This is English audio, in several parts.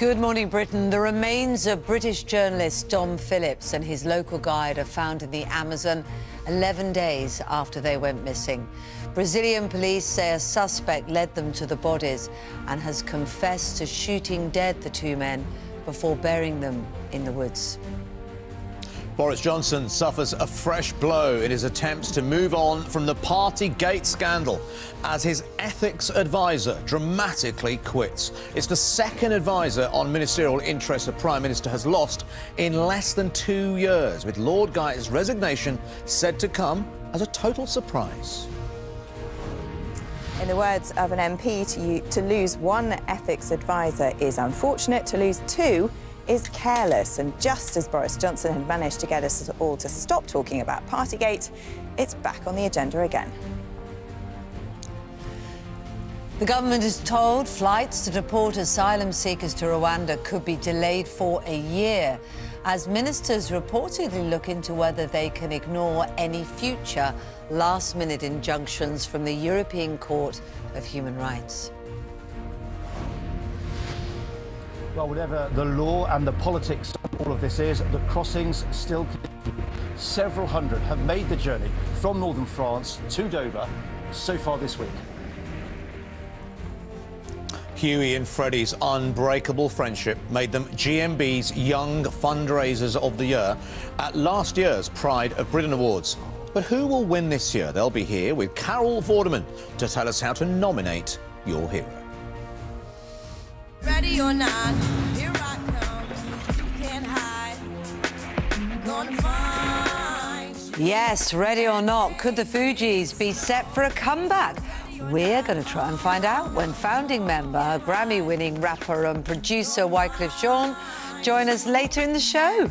Good morning, Britain. The remains of British journalist Dom Phillips and his local guide are found in the Amazon 11 days after they went missing. Brazilian police say a suspect led them to the bodies and has confessed to shooting dead the two men before burying them in the woods. Boris Johnson suffers a fresh blow in his attempts to move on from the Partygate scandal as his ethics advisor dramatically quits. It's the second advisor on ministerial interests the Prime Minister has lost in less than 2 years, with Lord Guy's resignation said to come as a total surprise. In the words of an MP, to lose one ethics advisor is unfortunate, to lose two is careless. And just as Boris Johnson had managed to get us all to stop talking about Partygate, it's back on the agenda again. The government is told flights to deport asylum seekers to Rwanda could be delayed for a year, as ministers reportedly look into whether they can ignore any future last-minute injunctions from the European Court of Human Rights. Well, whatever the law and the politics of all of this is, the crossings still continue. Several hundred have made the journey from northern France to Dover so far this week. Hughie and Freddie's unbreakable friendship made them GMB's Young Fundraisers of the Year at last year's Pride of Britain Awards. But who will win this year? They'll be here with Carol Vorderman to tell us how to nominate your hero. Ready or not, here I come. You can't hide. Gonna find. Yes, ready or not, could the Fugees be set for a comeback? We're going to try and find out when founding member, Grammy-winning rapper and producer Wyclef Jean join us later in the show.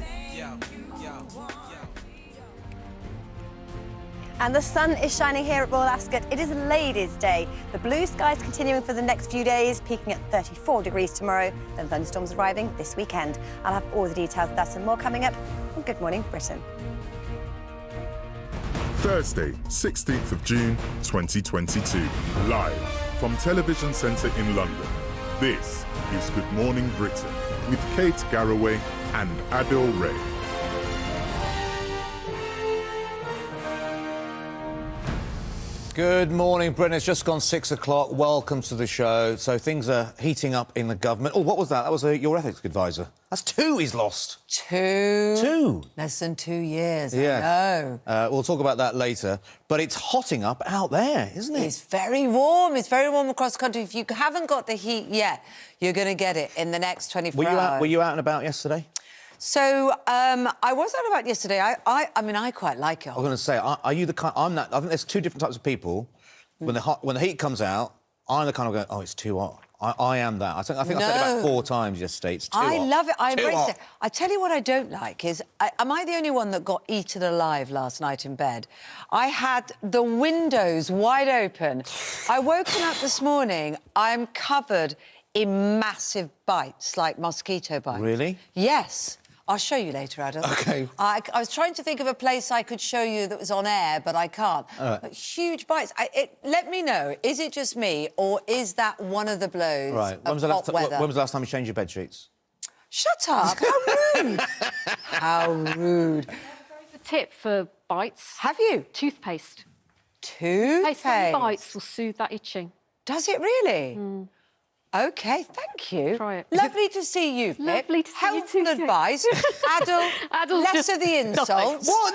And the sun is shining here at Royal Ascot. It is Ladies' Day. The blue skies continuing for the next few days, peaking at 34 degrees tomorrow, then thunderstorms arriving this weekend. I'll have all the details of that and more coming up on Good Morning Britain. Thursday, 16th of June, 2022. Live from Television Centre in London. This is Good Morning Britain with Kate Garraway and Adil Ray. Good morning, Britain. It's just gone 6 o'clock. Welcome to the show. So things are heating up in the government. Oh, what was that? That was your ethics advisor. That's two he's lost. Two? Less than 2 years, Yeah. I know. We'll talk about that later. But it's hotting up out there, isn't it? It's very warm. It's very warm across the country. If you haven't got the heat yet, you're going to get it in the next 24 hours. Were you out and about yesterday? So, I was out about yesterday. I mean, I quite like it. I was going to say, are you the kind... I think there's two different types of people. When the heat comes out, I'm the kind of going, oh, it's too hot. I am that. I think I said it about 4 times yesterday. It's too hot. I love it. I Too embrace hot. it. I tell you what I don't like is... am I the only one that got eaten alive last night in bed? I had the windows wide open. I woken up this morning, I'm covered in massive bites, like mosquito bites. Really? Yes. I'll show you later, Adil. OK. I was trying to think of a place I could show you that was on air, but I can't. But huge bites. Let me know, is it just me, or is that one of the blows Right. of hot weather? When was the last time you changed your bed sheets? Shut up! How rude! How rude. Very good tip for bites. Have you? Toothpaste. Toothpaste? Bites will soothe that itching. Does it really? OK, thank you. Try it. Lovely to see you, Pip. Lovely to see you Helpful too, Kate. advice. Adil, less of the insults. What?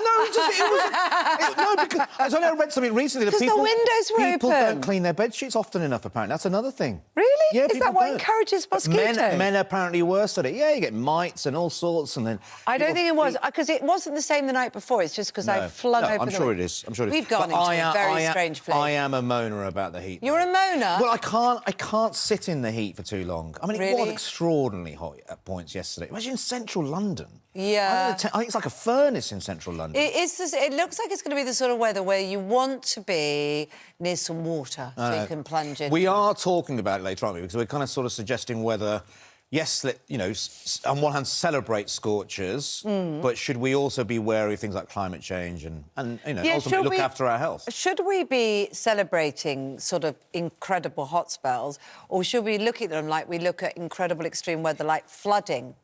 No, because I read something recently that Because the windows were people open. don't clean their bed sheets often enough, apparently. That's another thing. Really? Yeah, Is people that what don't. encourages mosquitoes? Men are apparently worse at it. Yeah, you get mites and all sorts, and then... I don't think it was, because it wasn't the same the night before. It's just because I flung open I'm the sure window. it is. I'm sure it is. We've gone into a very strange place. I am a moaner about the heat. You're a moaner? Well, I can't sit in the heat for too long. I mean, it was Really? extraordinarily hot at points yesterday. Imagine in central London. Yeah. I think it's like a furnace in central London. It looks like it's going to be the sort of weather where you want to be near some water so you can plunge in. We are talking about it later, aren't we? Because we're kind of sort of suggesting whether yes, on one hand, celebrate scorchers, but should we also be wary of things like climate change and ultimately look after our health? Should we be celebrating sort of incredible hot spells, or should we look at them like we look at incredible extreme weather, like flooding,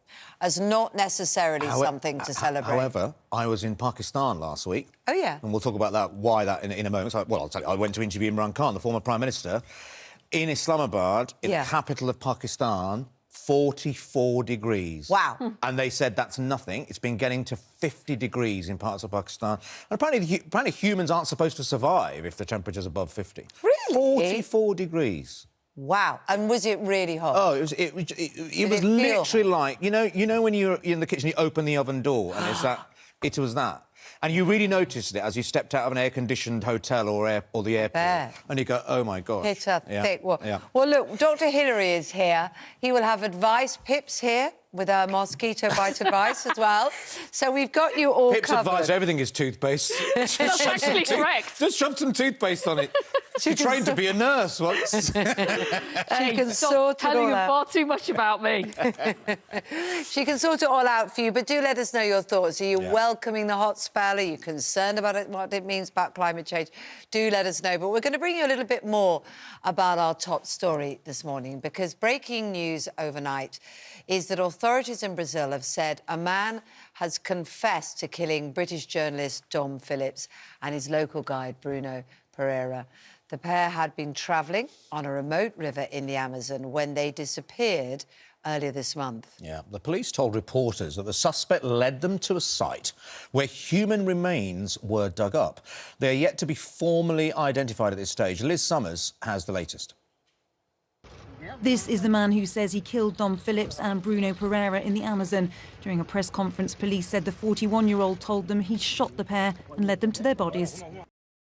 as not necessarily something to celebrate? However, I was in Pakistan last week. Oh, yeah. And we'll talk about that, why that in a moment. So, well, I'll tell you, I went to interview Imran Khan, the former Prime Minister, in Islamabad, in the capital of Pakistan. 44 degrees. Wow. And they said that's nothing. It's been getting to 50 degrees in parts of Pakistan. And apparently humans aren't supposed to survive if the temperature's above 50. Really? 44 degrees. Wow. And was it really hot? Oh, it was literally like, you know when you're in the kitchen, you open the oven door and it was that. And you really noticed it as you stepped out of an air-conditioned hotel or the airport. And you go, oh, my gosh. It's a thick wall. Yeah. Well, look, Dr Hillary is here. He will have advice. Pip's here with our mosquito bite advice as well. So we've got you all Pip's covered. advice, everything is toothpaste. That's actually correct. Just shove some toothpaste on it. She trained to be a nurse once. She can sort it telling all you out. far too much about me. She can sort it all out for you, but do let us know your thoughts. Are you welcoming the hot spell? Are you concerned about it, what it means about climate change? Do let us know. But we're going to bring you a little bit more about our top story this morning, because breaking news overnight is that authorities in Brazil have said a man has confessed to killing British journalist Dom Phillips and his local guide Bruno Pereira. The pair had been travelling on a remote river in the Amazon when they disappeared earlier this month. Yeah, the police told reporters that the suspect led them to a site where human remains were dug up. They are yet to be formally identified at this stage. Liz Summers has the latest. This is the man who says he killed Dom Phillips and Bruno Pereira in the Amazon. During a press conference, police said the 41-year-old told them he shot the pair and led them to their bodies.